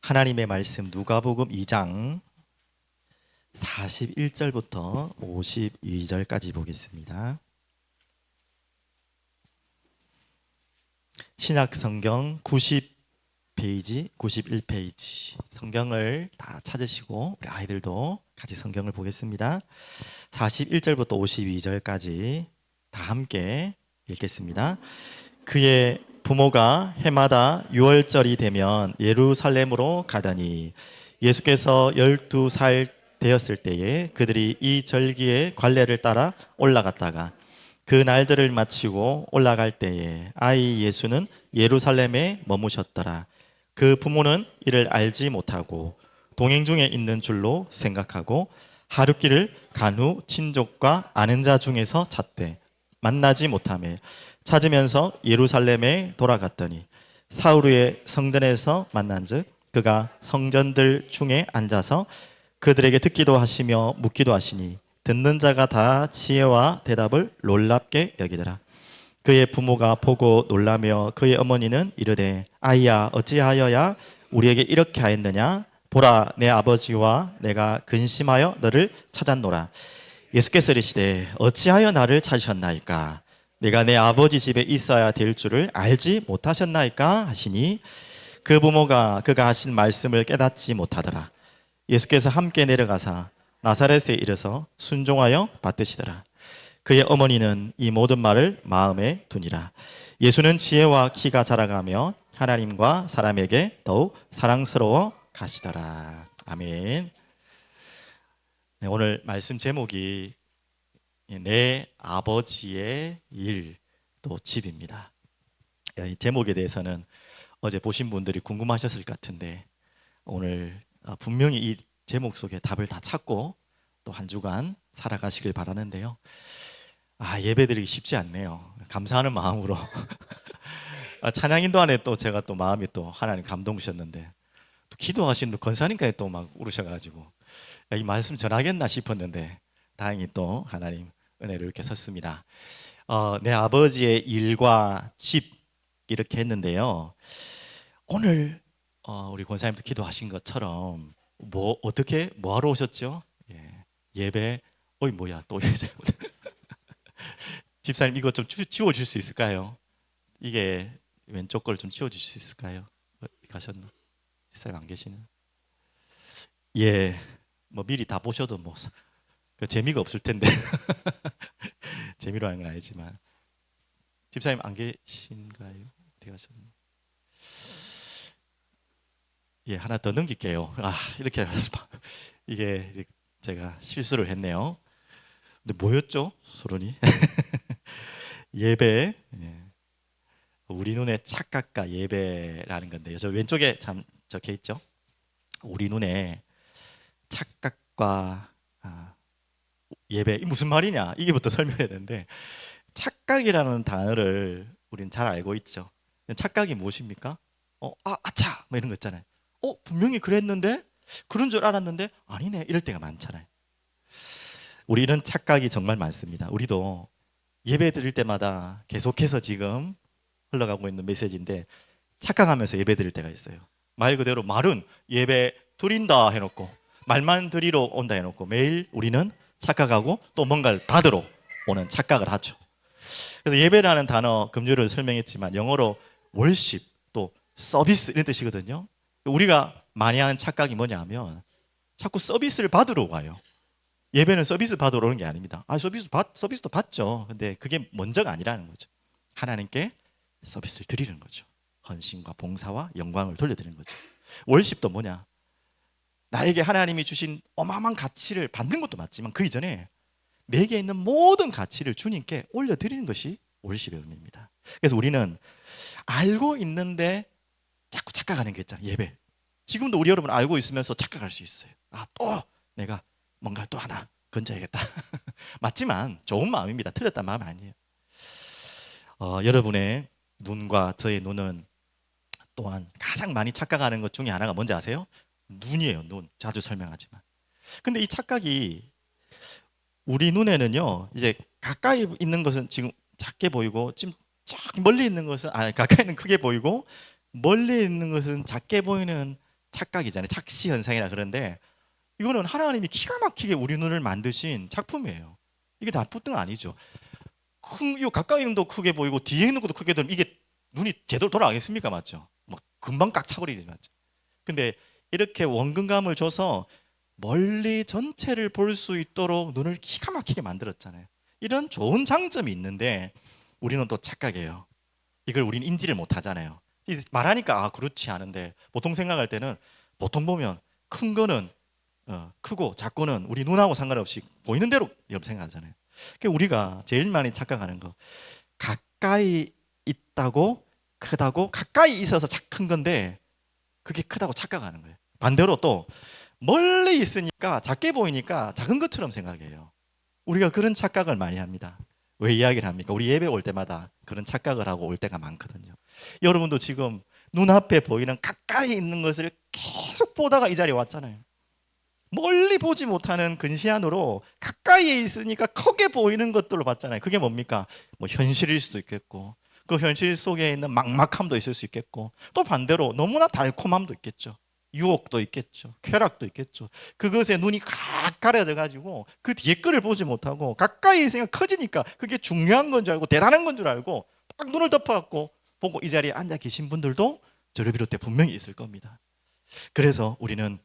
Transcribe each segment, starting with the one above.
하나님의 말씀 누가복음 2장 41절부터 52절까지 보겠습니다. 신약성경 90페이지, 91페이지 성경을 다 찾으시고 우리 아이들도 같이 성경을 보겠습니다. 41절부터 52절까지 다 함께 읽겠습니다. 그의 부모가 해마다 6월절이 되면 예루살렘으로 가더니 예수께서 12살 되었을 때에 그들이 이 절기의 관례를 따라 올라갔다가 그 날들을 마치고 올라갈 때에 아이 예수는 예루살렘에 머무셨더라. 그 부모는 이를 알지 못하고 동행 중에 있는 줄로 생각하고 하룻길을 간 후 친족과 아는 자 중에서 찾되 만나지 못하며 찾으면서 예루살렘에 돌아갔더니 사흘 성전에서 만난즉 그가 성전들 중에 앉아서 그들에게 듣기도 하시며 묻기도 하시니 듣는 자가 다 지혜와 대답을 놀랍게 여기더라. 그의 부모가 보고 놀라며 그의 어머니는 이르되 아이야 어찌하여야 우리에게 이렇게 하였느냐 보라 내 아버지와 내가 근심하여 너를 찾았노라. 예수께서 이르시되 어찌하여 나를 찾으셨나이까 내가 내 아버지 집에 있어야 될 줄을 알지 못하셨나이까 하시니 그 부모가 그가 하신 말씀을 깨닫지 못하더라. 예수께서 함께 내려가사 나사렛에 이르서 순종하여 받드시더라. 그의 어머니는 이 모든 말을 마음에 두니라. 예수는 지혜와 키가 자라가며 하나님과 사람에게 더욱 사랑스러워 가시더라. 아멘. 네, 오늘 말씀 제목이 내 아버지의 일 또 집입니다. 이 제목에 대해서는 어제 보신 분들이 궁금하셨을 것 같은데 오늘 분명히 이 제목 속에 답을 다 찾고 또 한 주간 살아가시길 바라는데요. 예배드리기 쉽지 않네요. 감사하는 마음으로 찬양인도 안에 또 제가 또 마음이 또 하나님 감동 주셨는데 또 기도하신 또 권사님까지 또 막 울으셔가지고 이 말씀 전하겠나 싶었는데 다행히 또 하나님 은혜를 이렇게 섰습니다. 내 아버지의 일과 집 이렇게 했는데요. 오늘 우리 권사님도 기도하신 것처럼 어떻게 하러 오셨죠? 예배. 뭐야 또 집사님 이거 좀 지워줄 수 있을까요? 이게 왼쪽 걸 좀 지워줄 수 있을까요? 가셨나? 집사님 안 계시는? 미리 다 보셔도 재미가 없을 텐데 재미로 하는 건 아니지만 집사님 안 계신가요? 어디 가셨나? 하나 더 넘길게요. 이렇게 해서 이게 제가 실수를 했네요. 근데 뭐였죠? 서론이 예배. 우리 눈에 착각과 예배라는 건데요. 저 왼쪽에 참 적혀 있죠. 우리 눈에 착각과 예배 이 무슨 말이냐 이게부터 설명해야 되는데 착각이라는 단어를 우리는 잘 알고 있죠. 착각이 무엇입니까? 아차 이런 거 있잖아요. 분명히 그랬는데 그런 줄 알았는데 아니네 이럴 때가 많잖아요. 우리는 착각이 정말 많습니다. 우리도 예배 드릴 때마다 계속해서 지금 흘러가고 있는 메시지인데 착각하면서 예배 드릴 때가 있어요. 말 그대로 말은 예배 드린다 해놓고 말만 드리러 온다 해놓고 매일 우리는 착각하고 또 뭔가를 받으러 오는 착각을 하죠. 그래서 예배라는 단어 금요일을 설명했지만 영어로 월십 또 서비스 이런 뜻이거든요. 우리가 많이 하는 착각이 뭐냐면 자꾸 서비스를 받으러 가요. 예배는 서비스 받으러 오는 게 아닙니다. 서비스도 받죠. 근데 그게 먼저가 아니라는 거죠. 하나님께 서비스를 드리는 거죠. 헌신과 봉사와 영광을 돌려드리는 거죠. 월십도 뭐냐? 나에게 하나님이 주신 어마어마한 가치를 받는 것도 맞지만 그 이전에 내게 있는 모든 가치를 주님께 올려드리는 것이 월십의 의미입니다. 그래서 우리는 알고 있는데 자꾸 착각하는 게 있잖아요. 예배. 지금도 우리 여러분 알고 있으면서 착각할 수 있어요. 또 내가 뭔가 또 하나 건져야겠다. 맞지만 좋은 마음입니다. 틀렸단 마음 아니에요. 여러분의 눈과 저의 눈은 또한 가장 많이 착각하는 것 중에 하나가 뭔지 아세요? 눈이에요. 눈. 자주 설명하지만. 근데 이 착각이 우리 눈에는요. 이제 가까이 있는 것은 지금 작게 보이고 지금 저기 멀리 있는 것은 가까이는 크게 보이고 멀리 있는 것은 작게 보이는 착각이잖아요. 착시 현상이라 그런데 이거는 하나님이 기가 막히게 우리 눈을 만드신 작품이에요. 이게 나쁜 아니죠. 이 가까이 있는 것도 크게 보이고 뒤에 있는 것도 크게 들으면 이게 눈이 제대로 돌아가겠습니까? 맞죠? 막 금방 깍 차버리지, 맞죠? 근데 이렇게 원근감을 줘서 멀리 전체를 볼 수 있도록 눈을 기가 막히게 만들었잖아요. 이런 좋은 장점이 있는데 우리는 또 착각해요. 이걸 우리는 인지를 못 하잖아요. 말하니까 그렇지 않은데 보통 생각할 때는 보통 보면 큰 거는 크고 작고는 우리 눈하고 상관없이 보이는 대로 여러분 생각하잖아요. 그러니까 우리가 제일 많이 착각하는 거, 가까이 있다고 크다고, 가까이 있어서 큰 건데 그게 크다고 착각하는 거예요. 반대로 또 멀리 있으니까 작게 보이니까 작은 것처럼 생각해요. 우리가 그런 착각을 많이 합니다. 왜 이야기를 합니까? 우리 예배 올 때마다 그런 착각을 하고 올 때가 많거든요. 여러분도 지금 눈앞에 보이는 가까이 있는 것을 계속 보다가 이 자리에 왔잖아요. 멀리 보지 못하는 근시안으로 가까이에 있으니까 크게 보이는 것들로 봤잖아요. 그게 뭡니까? 뭐 현실일 수도 있겠고, 그 현실 속에 있는 막막함도 있을 수 있겠고, 또 반대로 너무나 달콤함도 있겠죠. 유혹도 있겠죠. 쾌락도 있겠죠. 그것에 눈이 각 가려져 가지고 그 뒤에 거를 보지 못하고 가까이 있으니까 커지니까 그게 중요한 건 줄 알고 대단한 건 줄 알고 딱 눈을 덮어갖고 보고 이 자리에 앉아 계신 분들도 저를 비롯해 분명히 있을 겁니다. 그래서 우리는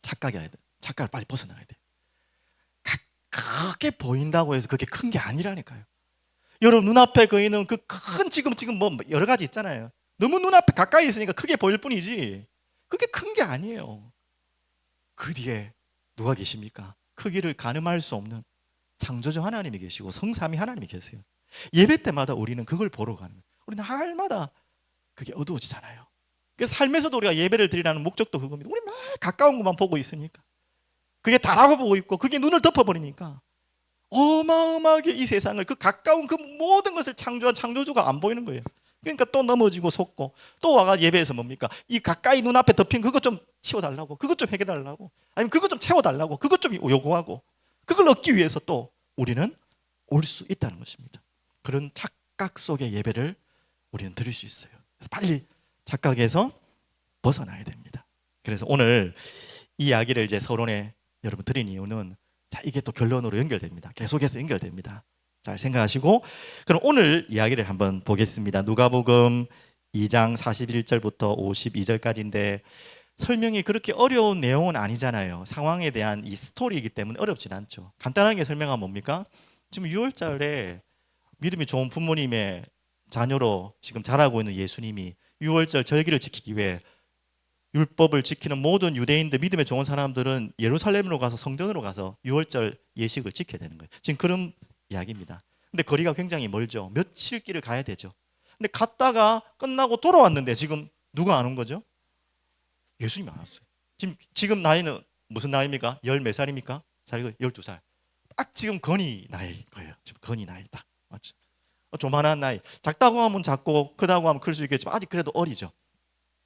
착각해야 돼. 착각을 빨리 벗어나야 돼. 크게 보인다고 해서 그게 큰 게 아니라니까요. 여러분 눈앞에 보이는 그 큰 지금 뭐 여러 가지 있잖아요. 너무 눈앞에 가까이 있으니까 크게 보일 뿐이지 그게 큰 게 아니에요. 그 뒤에 누가 계십니까? 크기를 가늠할 수 없는 창조주 하나님이 계시고 성삼위 하나님이 계세요. 예배 때마다 우리는 그걸 보러 가는 거예요. 우리는 날마다 그게 어두워지잖아요. 그래서 삶에서도 우리가 예배를 드리라는 목적도 그겁니다. 우리 막 가까운 것만 보고 있으니까 그게 다라고 보고 있고 그게 눈을 덮어버리니까 어마어마하게 이 세상을 그 가까운 그 모든 것을 창조한 창조주가 안 보이는 거예요. 그러니까 또 넘어지고 속고 또 와가 예배에서 뭡니까? 이 가까이 눈앞에 덮인 그것 좀 치워달라고, 그것 좀 해결달라고, 아니면 그것 좀 채워달라고, 그것 좀 요구하고 그걸 얻기 위해서 또 우리는 올 수 있다는 것입니다. 그런 착각 속의 예배를 우리는 드릴 수 있어요. 그래서 빨리 착각에서 벗어나야 됩니다. 그래서 오늘 이 이야기를 이제 서론에 여러분 드린 이유는 자, 이게 또 결론으로 연결됩니다. 계속해서 연결됩니다. 잘 생각하시고 그럼 오늘 이야기를 한번 보겠습니다. 누가복음 2장 41절부터 52절까지인데 설명이 그렇게 어려운 내용은 아니잖아요. 상황에 대한 이 스토리이기 때문에 어렵진 않죠. 간단하게 설명하면 뭡니까? 지금 6월절에 믿음이 좋은 부모님의 자녀로 지금 자라고 있는 예수님이 6월절 절기를 지키기 위해 율법을 지키는 모든 유대인들, 믿음에 좋은 사람들은 예루살렘으로 가서 성전으로 가서 6월절 예식을 지켜야 되는 거예요. 지금 그런 이야기입니다. 근데 거리가 굉장히 멀죠. 며칠 길을 가야 되죠. 근데 갔다가 끝나고 돌아왔는데 지금 누가 안 온 거죠? 예수님이 안 왔어요. 지금 나이는 무슨 나이입니까? 열 몇 살입니까? 12살. 딱 지금 건이 나이 거예요. 지금 건이 나이 딱 맞죠? 조만한 나이. 작다고 하면 작고 크다고 하면 클 수 있겠지만 아직 그래도 어리죠.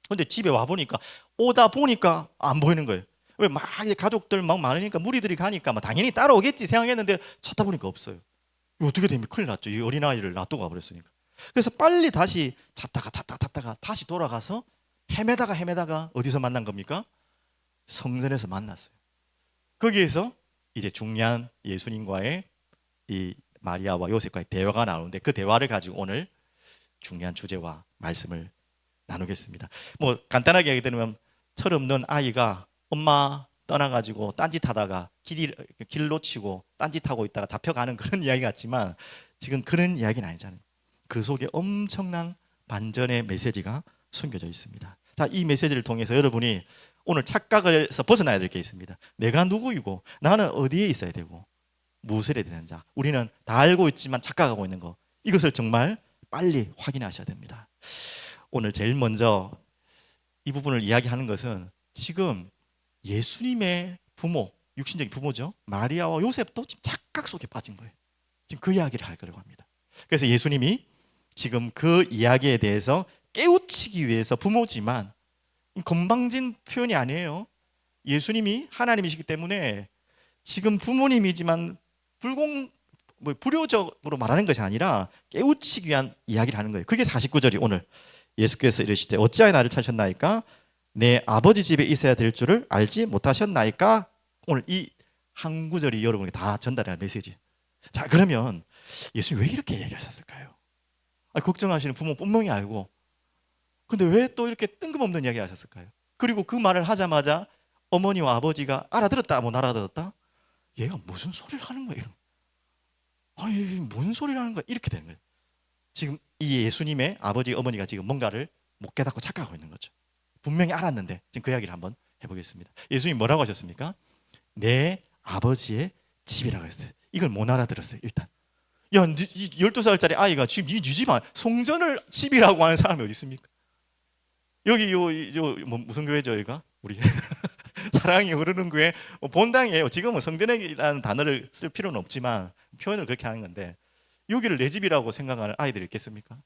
근데 집에 와 보니까 오다 보니까 안 보이는 거예요. 왜 막 가족들 막 많으니까 무리들이 가니까 막 당연히 따라오겠지 생각했는데 찾다 보니까 없어요. 이거 어떻게 되면 큰일 났죠. 이 어린아이를 놔두고 가버렸으니까. 그래서 빨리 다시 찾다가 다시 돌아가서 헤매다가 어디서 만난 겁니까? 성전에서 만났어요. 거기에서 이제 중요한 예수님과의 이 마리아와 요셉과의 대화가 나오는데 그 대화를 가지고 오늘 중요한 주제와 말씀을 나누겠습니다. 뭐 간단하게 얘기 드리면 철없는 아이가 엄마 떠나가지고 딴짓하다가 길 놓치고 딴짓하고 있다가 잡혀가는 그런 이야기 같지만 지금 그런 이야기는 아니잖아요. 그 속에 엄청난 반전의 메시지가 숨겨져 있습니다. 자, 이 메시지를 통해서 여러분이 오늘 착각에서 벗어나야 될 게 있습니다. 내가 누구이고 나는 어디에 있어야 되고 무엇을 해야 되는지 우리는 다 알고 있지만 착각하고 있는 거 이것을 정말 빨리 확인하셔야 됩니다. 오늘 제일 먼저 이 부분을 이야기하는 것은 지금 예수님의 부모, 육신적인 부모죠. 마리아와 요셉도 지금 착각 속에 빠진 거예요. 지금 그 이야기를 하려고 합니다. 그래서 예수님이 지금 그 이야기에 대해서 깨우치기 위해서 부모지만 건방진 표현이 아니에요. 예수님이 하나님이시기 때문에 지금 부모님이지만 불효적으로 말하는 것이 아니라 깨우치기 위한 이야기를 하는 거예요. 그게 49절이 오늘 예수께서 이르시되 어찌하여 나를 찾으셨나이까 내 아버지 집에 있어야 될 줄을 알지 못하셨나이까? 오늘 이 한 구절이 여러분에게 다 전달할 메시지. 자, 그러면 예수님 왜 이렇게 얘기하셨을까요? 걱정하시는 부모 분명히 알고, 근데 왜 또 이렇게 뜬금없는 이야기 하셨을까요? 그리고 그 말을 하자마자 어머니와 아버지가 알아들었다, 못 알아들었다? 얘가 무슨 소리를 하는 거예요? 아니, 뭔 소리를 하는 거야? 이렇게 되는 거예요. 지금 이 예수님의 아버지, 어머니가 지금 뭔가를 못 깨닫고 착각하고 있는 거죠. 분명히 알았는데 지금 그 이야기를 한번 해보겠습니다. 예수님 뭐라고 하셨습니까? 내 아버지의 집이라고 했어요. 이걸 못 알아들었어요. 일단, 야, 12살짜리 아이가 지금 네 집 안, 성전을 집이라고 하는 사람이 어디 있습니까? 여기 무슨 교회죠, 여기가? 우리 사랑이 흐르는 교회 본당이에요. 지금은 성전이라는 단어를 쓸 필요는 없지만 표현을 그렇게 하는 건데, 여기를 내 집이라고 생각하는 아이들이 있겠습니까?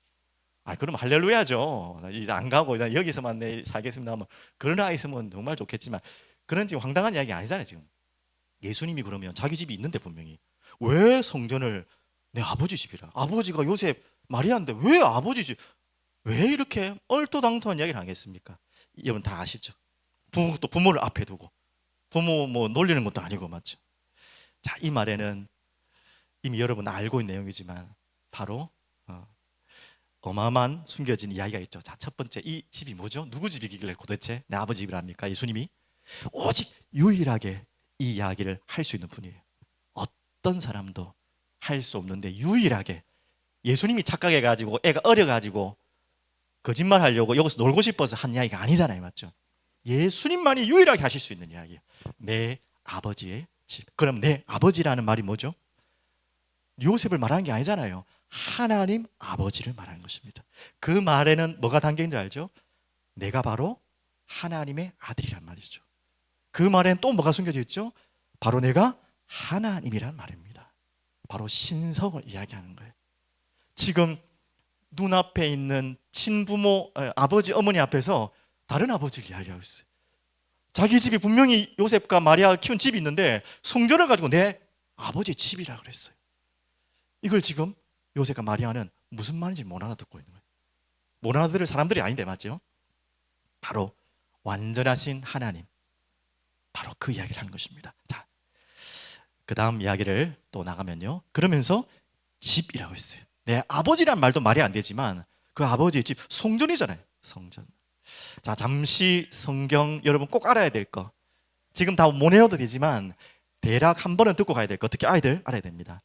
그럼 할렐루야죠. 이제 안 가고 여기서만 내 살겠습니다 하면, 그런 아이 있으면 정말 좋겠지만, 그런 지금 황당한 이야기 아니잖아요. 지금 예수님이 그러면 자기 집이 있는데 분명히 왜 성전을 내 아버지 집이라, 아버지가 요셉 마리아인데 왜 아버지 집, 왜 이렇게 얼토당토한 이야기를 하겠습니까? 여러분 다 아시죠? 부모를 앞에 두고 부모 뭐 놀리는 것도 아니고, 맞죠? 자, 이 말에는 이미 여러분 알고 있는 내용이지만 바로 어마어마한 숨겨진 이야기가 있죠. 자, 첫 번째, 이 집이 뭐죠? 누구 집이길래 도대체 내 아버지 집이랍니까? 예수님이 오직 유일하게 이 이야기를 할 수 있는 분이에요. 어떤 사람도 할 수 없는데 유일하게 예수님이 착각해가지고 애가 어려가지고 거짓말 하려고 여기서 놀고 싶어서 한 이야기가 아니잖아요, 맞죠? 예수님만이 유일하게 하실 수 있는 이야기예요. 내 아버지의 집. 그럼 내 아버지라는 말이 뭐죠? 요셉을 말하는 게 아니잖아요. 하나님 아버지를 말하는 것입니다. 그 말에는 뭐가 담겨 있는 줄 알죠? 내가 바로 하나님의 아들이란 말이죠. 그 말에는 또 뭐가 숨겨져 있죠? 바로 내가 하나님이란 말입니다. 바로 신성을 이야기하는 거예요. 지금 눈앞에 있는 친부모, 아버지, 어머니 앞에서 다른 아버지를 이야기하고 있어요. 자기 집이 분명히 요셉과 마리아가 키운 집이 있는데 성전을 가지고 내 아버지의 집이라 그랬어요. 이걸 지금 요셉과 마리아는 무슨 말인지 못 알아듣고 있는 거예요. 못 알아들을 사람들이 아닌데, 맞죠? 바로 완전하신 하나님, 바로 그 이야기를 하는 것입니다. 자, 그 다음 이야기를 또 나가면요, 그러면서 집이라고 했어요. 내 아버지란 말도 말이 안 되지만 그 아버지의 집, 성전이잖아요. 성전. 자, 잠시 성경 여러분 꼭 알아야 될 거, 지금 다 못 외워도 되지만 대략 한 번은 듣고 가야 될 거, 특히 아이들 알아야 됩니다.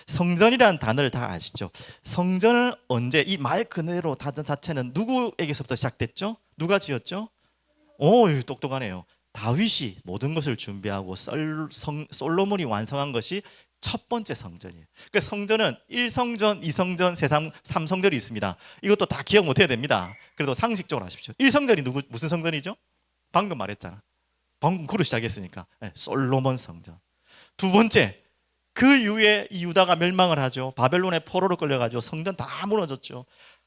성전이라는 단어를 다 아시죠? 성전은 언제, 이 말 그대로 단어 자체는 누구에게서부터 시작됐죠? 누가 지었죠? 오, 똑똑하네요. 다윗이 모든 것을 준비하고 솔로몬이 완성한 것이 첫 번째 성전이에요. 그러니까 성전은 1성전, 2성전, 3성전이 있습니다. 이것도 다 기억 못 해야 됩니다. 그래도 상식적으로 하십시오. 1성전이 무슨 성전이죠? 방금 말했잖아. 방금 그로 시작했으니까. 네, 솔로몬 성전. 두 번째, 그 이후에 유다가 멸망을 하죠. 바벨론의 포로로 끌려가지고 성전 다 무너졌죠.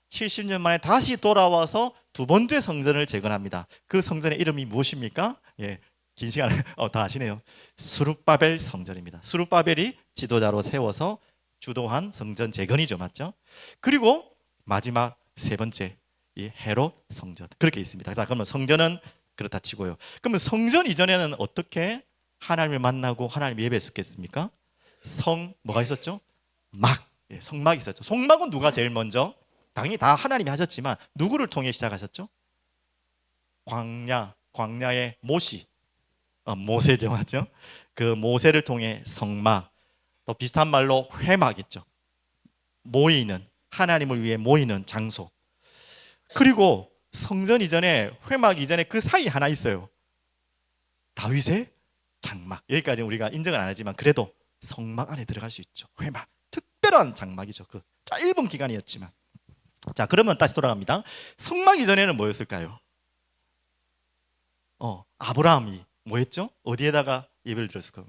70년 만에 다시 돌아와서 두 번째 성전을 재건합니다. 그 성전의 이름이 무엇입니까? 예, 긴 시간을 다 아시네요. 스룹바벨 성전입니다. 스룹바벨이 지도자로 세워서 주도한 성전 재건이죠, 맞죠? 그리고 마지막 세 번째, 이 헤롯 성전, 그렇게 있습니다. 자, 그러면 성전은 그렇다 치고요. 그러면 성전 이전에는 어떻게 하나님을 만나고 하나님 예배했겠습니까? 뭐가 있었죠? 예, 성막이 있었죠. 성막은 누가 제일 먼저? 당연히 다 하나님이 하셨지만 누구를 통해 시작하셨죠? 광야의 모세죠, 맞죠? 그 모세를 통해 성막, 또 비슷한 말로 회막 있죠. 모이는, 하나님을 위해 모이는 장소. 그리고 성전 이전에, 회막 이전에 그 사이 하나 있어요. 다윗의 장막. 여기까지는 우리가 인정을 안 하지만 그래도 성막 안에 들어갈 수 있죠. 회막, 특별한 장막이죠. 그 짧은 기간이었지만. 자, 그러면 다시 돌아갑니다. 성막 이전에는 뭐였을까요? 아브라함이 뭐했죠? 어디에다가 예배를 드렸을까요?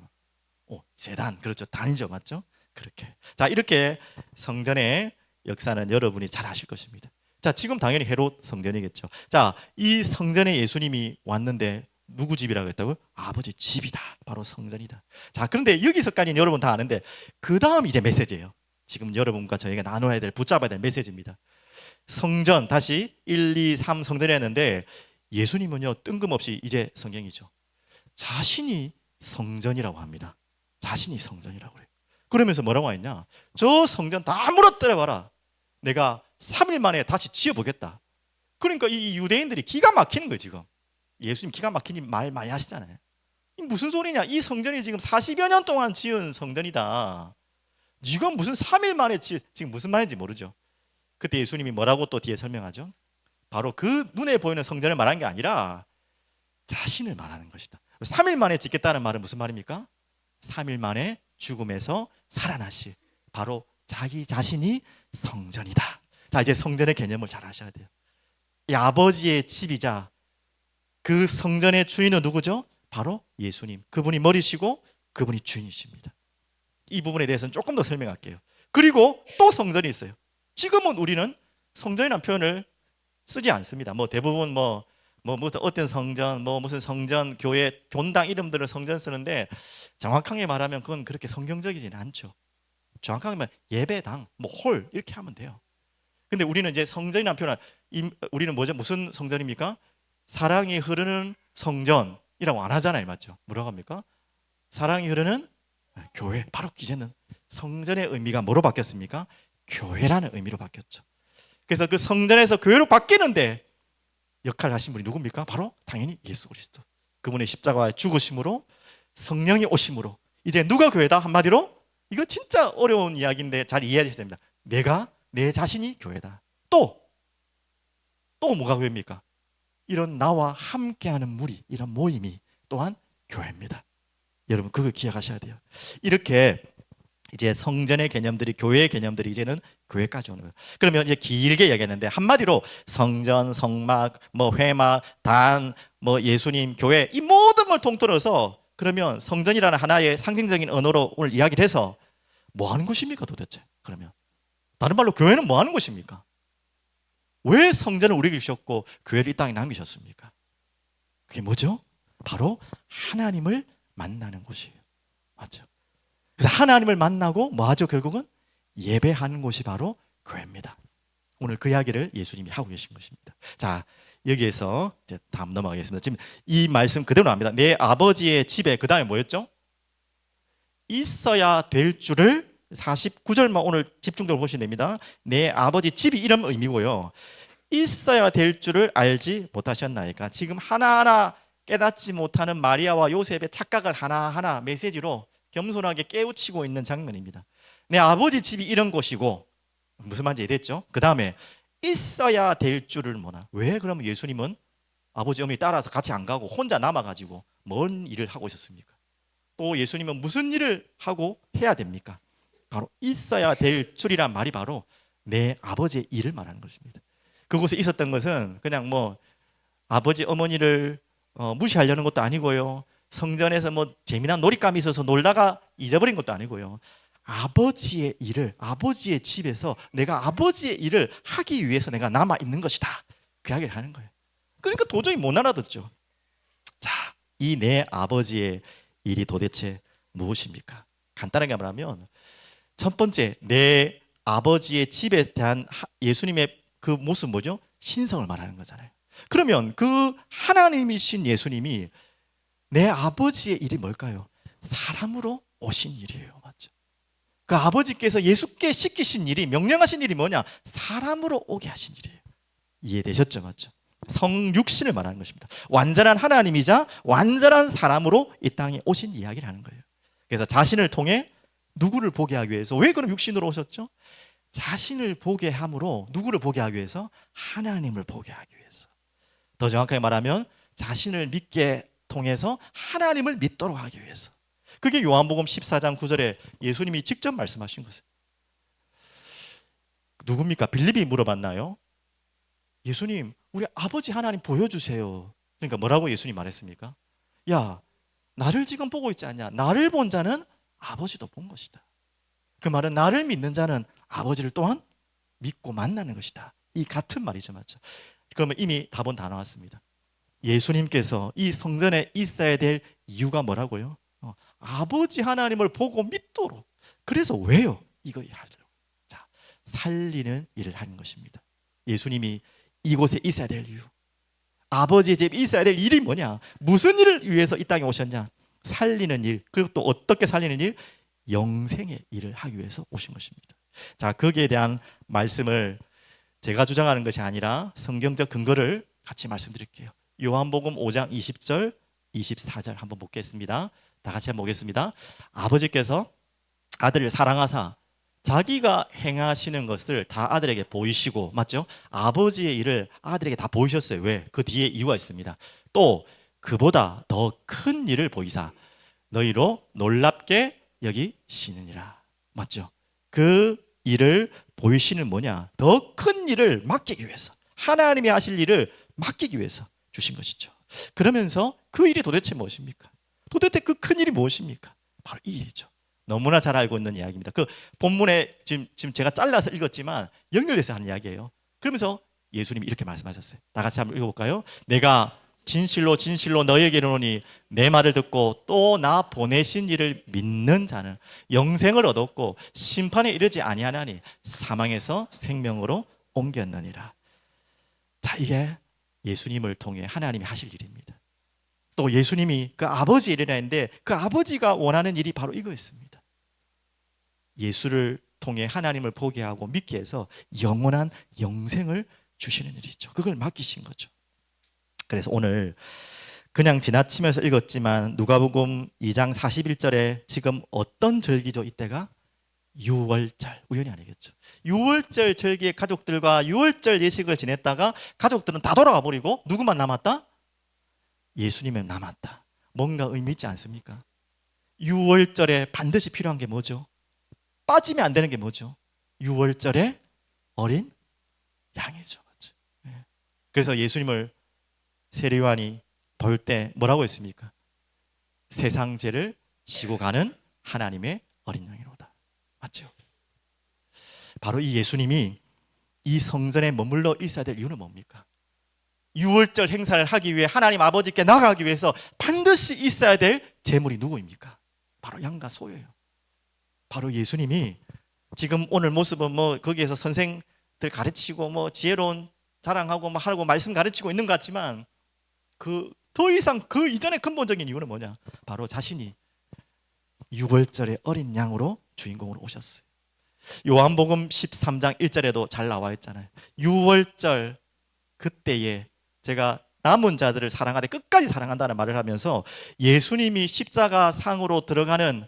제단, 그렇죠. 단이죠, 맞죠? 그렇게. 자, 이렇게 성전의 역사는 여러분이 잘 아실 것입니다. 자, 지금 당연히 헤롯 성전이겠죠. 자, 이 성전에 예수님이 왔는데 누구 집이라고 했다고요? 아버지 집이다. 바로 성전이다. 자, 그런데 여기서까지는 여러분 다 아는데 그 다음 이제 메시지예요. 지금 여러분과 저희가 나눠야 될, 붙잡아야 될 메시지입니다. 성전, 다시 1, 2, 3 성전이었는데 예수님은요, 뜬금없이 이제 성경이죠. 자신이 성전이라고 합니다. 자신이 성전이라고 그래요. 그러면서 뭐라고 했냐? 저 성전 다 무너뜨려 봐라. 내가 3일 만에 다시 지어보겠다. 그러니까 이 유대인들이 기가 막히는 거예요, 지금. 예수님 기가 막히니 말 많이 하시잖아요. 이 무슨 소리냐? 이 성전이 지금 40여 년 동안 지은 성전이다. 네가 무슨 3일 만에 지금 무슨 말인지 모르죠. 그때 예수님이 뭐라고 또 뒤에 설명하죠? 바로 그 눈에 보이는 성전을 말한 게 아니라 자신을 말하는 것이다. 3일 만에 짓겠다는 말은 무슨 말입니까? 3일 만에 죽음에서 살아나실 바로 자기 자신이 성전이다. 자, 이제 성전의 개념을 잘 아셔야 돼요. 이 아버지의 집이자 그 성전의 주인은 누구죠? 바로 예수님. 그분이 머리시고 그분이 주인이십니다. 이 부분에 대해서는 조금 더 설명할게요. 그리고 또 성전이 있어요. 지금은 우리는 성전이라는 표현을 쓰지 않습니다. 뭐 대부분 무슨 어떤 성전, 무슨 성전, 교회, 본당 이름들을 성전 쓰는데 정확하게 말하면 그건 그렇게 성경적이지는 않죠. 정확하게 말하면 예배당, 홀 이렇게 하면 돼요. 근데 우리는 이제 성전이라는 표현은 우리는 뭐죠? 무슨 성전입니까? 사랑이 흐르는 성전이라고 안 하잖아요, 맞죠? 뭐라고 합니까? 사랑이 흐르는 교회. 바로 이제는 성전의 의미가 뭐로 바뀌었습니까? 교회라는 의미로 바뀌었죠. 그래서 그 성전에서 교회로 바뀌는데 역할을 하신 분이 누굽니까? 바로 당연히 예수 그리스도. 그분의 십자가의 죽으심으로 성령이 오심으로 이제 누가 교회다? 한마디로 이거 진짜 어려운 이야기인데 잘 이해하셔야 됩니다. 내 자신이 교회다. 또 뭐가 교회입니까? 이런 나와 함께하는 무리, 이런 모임이 또한 교회입니다. 여러분 그걸 기억하셔야 돼요. 이렇게 이제 성전의 개념들이, 교회의 개념들이 이제는 교회까지 오는 거예요. 그러면 이제 길게 얘기했는데 한마디로 성전, 성막, 회막, 단, 예수님, 교회 이 모든 걸 통틀어서 그러면 성전이라는 하나의 상징적인 언어로 오늘 이야기를 해서 뭐 하는 곳입니까 도대체? 그러면 다른 말로 교회는 뭐 하는 곳입니까? 왜 성전을 우리에게 주셨고 교회를 이 땅에 남기셨습니까? 그게 뭐죠? 바로 하나님을 만나는 곳이에요. 맞죠? 그래서 하나님을 만나고 뭐 하죠? 결국은 예배하는 곳이 바로 교회입니다. 오늘 그 이야기를 예수님이 하고 계신 것입니다. 자, 여기에서 이제 다음 넘어가겠습니다. 지금 이 말씀 그대로 나옵니다. 내 아버지의 집에, 그 다음에 뭐였죠? 있어야 될 줄을 49절만 오늘 집중적으로 보시면 됩니다. 내 아버지 집이 이런 의미고요. 있어야 될 줄을 알지 못하셨나이까. 지금 하나하나 깨닫지 못하는 마리아와 요셉의 착각을 하나하나 메시지로 겸손하게 깨우치고 있는 장면입니다. 내 아버지 집이 이런 곳이고, 무슨 말인지 이해됐죠? 그 다음에 있어야 될 줄을 모르나. 왜 그러면 예수님은 아버지 어머니 따라서 같이 안 가고 혼자 남아가지고 뭔 일을 하고 있었습니까? 또 예수님은 무슨 일을 하고 해야 됩니까? 바로 있어야 될 줄이란 말이 바로 내 아버지의 일을 말하는 것입니다. 그곳에 있었던 것은 그냥 아버지 어머니를 무시하려는 것도 아니고요. 성전에서 재미난 놀잇감이 있어서 놀다가 잊어버린 것도 아니고요. 아버지의 일을, 아버지의 집에서 내가 아버지의 일을 하기 위해서 내가 남아 있는 것이다. 그 이야기를 하는 거예요. 그러니까 도저히 못 알아듣죠. 자, 이 내 아버지의 일이 도대체 무엇입니까? 간단하게 말하면 첫 번째, 내 아버지의 집에 대한 예수님의 그 모습 뭐죠? 신성을 말하는 거잖아요. 그러면 그 하나님이신 예수님이 내 아버지의 일이 뭘까요? 사람으로 오신 일이에요. 맞죠? 그 아버지께서 예수께 시키신 일이, 명령하신 일이 뭐냐? 사람으로 오게 하신 일이에요. 이해되셨죠? 맞죠? 성육신을 말하는 것입니다. 완전한 하나님이자 완전한 사람으로 이 땅에 오신 이야기를 하는 거예요. 그래서 자신을 통해 누구를 보게 하기 위해서, 왜 그럼 육신으로 오셨죠? 자신을 보게 함으로 누구를 보게 하기 위해서? 하나님을 보게 하기 위해서. 더 정확하게 말하면 자신을 믿게 통해서 하나님을 믿도록 하기 위해서. 그게 요한복음 14장 9절에 예수님이 직접 말씀하신 것이에요. 누굽니까? 빌립이 물어봤나요? 예수님, 우리 아버지 하나님 보여주세요. 그러니까 뭐라고 예수님 말했습니까? 야, 나를 지금 보고 있지 않냐? 나를 본 자는 아버지도 본 것이다. 그 말은 나를 믿는 자는 아버지를 또한 믿고 만나는 것이다. 이 같은 말이죠, 맞죠? 그러면 이미 답은 다 나왔습니다. 예수님께서 이 성전에 있어야 될 이유가 뭐라고요? 아버지 하나님을 보고 믿도록. 그래서 왜요? 이거 하려고. 자, 살리는 일을 하는 것입니다. 예수님이 이곳에 있어야 될 이유. 아버지의 집에 있어야 될 일이 뭐냐? 무슨 일을 위해서 이 땅에 오셨냐? 살리는 일, 그리고 또 어떻게 살리는 일? 영생의 일을 하기 위해서 오신 것입니다. 자, 거기에 대한 말씀을 제가 주장하는 것이 아니라 성경적 근거를 같이 말씀드릴게요. 요한복음 5장 20절, 24절 한번 보겠습니다. 다 같이 한번 보겠습니다. 아버지께서 아들을 사랑하사 자기가 행하시는 것을 다 아들에게 보이시고, 맞죠? 아버지의 일을 아들에게 다 보이셨어요. 왜? 그 뒤에 이유가 있습니다. 또 그보다 더 큰 일을 보이사 너희로 놀랍게 여기시느니라. 맞죠? 그 일을 보이시는 뭐냐? 더 큰 일을 맡기기 위해서, 하나님이 하실 일을 맡기기 위해서 주신 것이죠. 그러면서 그 일이 도대체 무엇입니까? 도대체 그 큰 일이 무엇입니까? 바로 이 일이죠. 너무나 잘 알고 있는 이야기입니다. 그 본문에 지금 제가 잘라서 읽었지만 연결해서 하는 이야기예요. 그러면서 예수님이 이렇게 말씀하셨어요. 다 같이 한번 읽어볼까요? 내가 진실로 진실로 너희에게 이르노니 내 말을 듣고 또 나 보내신 이를 믿는 자는 영생을 얻었고 심판에 이르지 아니하나니 사망에서 생명으로 옮겼느니라. 자, 이게 예수님을 통해 하나님이 하실 일입니다. 또 예수님이 그 아버지 일이라 했는데 그 아버지가 원하는 일이 바로 이거였습니다. 예수를 통해 하나님을 보게 하고 믿게 해서 영원한 영생을 주시는 일이죠. 그걸 맡기신 거죠. 그래서 오늘 그냥 지나치면서 읽었지만 누가복음 2장 41절에 지금 어떤 절기죠? 이때가 유월절, 우연이 아니겠죠. 유월절 절기에 가족들과 유월절 예식을 지냈다가 가족들은 다 돌아가 버리고 누구만 남았다? 예수님은 남았다. 뭔가 의미 있지 않습니까? 유월절에 반드시 필요한 게 뭐죠? 빠지면 안 되는 게 뭐죠? 유월절에 어린 양이죠. 맞죠? 그래서 예수님을 세례요한이 볼 때 뭐라고 했습니까? 세상 죄를 지고 가는 하나님의 어린 양이로다. 맞죠? 바로 이 예수님이 이 성전에 머물러 있어야 될 이유는 뭡니까? 유월절 행사를 하기 위해 하나님 아버지께 나아가기 위해서 반드시 있어야 될 제물이 누구입니까? 바로 양과 소예요. 바로 예수님이 지금 오늘 모습은 뭐 거기에서 선생들 가르치고 뭐 지혜로운 자랑하고 뭐 하고 말씀 가르치고 있는 것 같지만 그 더 이상 그 이전의 근본적인 이유는 뭐냐? 바로 자신이 유월절의 어린 양으로 주인공으로 오셨어요. 요한복음 13장 1절에도 잘 나와 있잖아요. 유월절 그때에 제가 남은 자들을 사랑하되 끝까지 사랑한다는 말을 하면서 예수님이 십자가 상으로 들어가는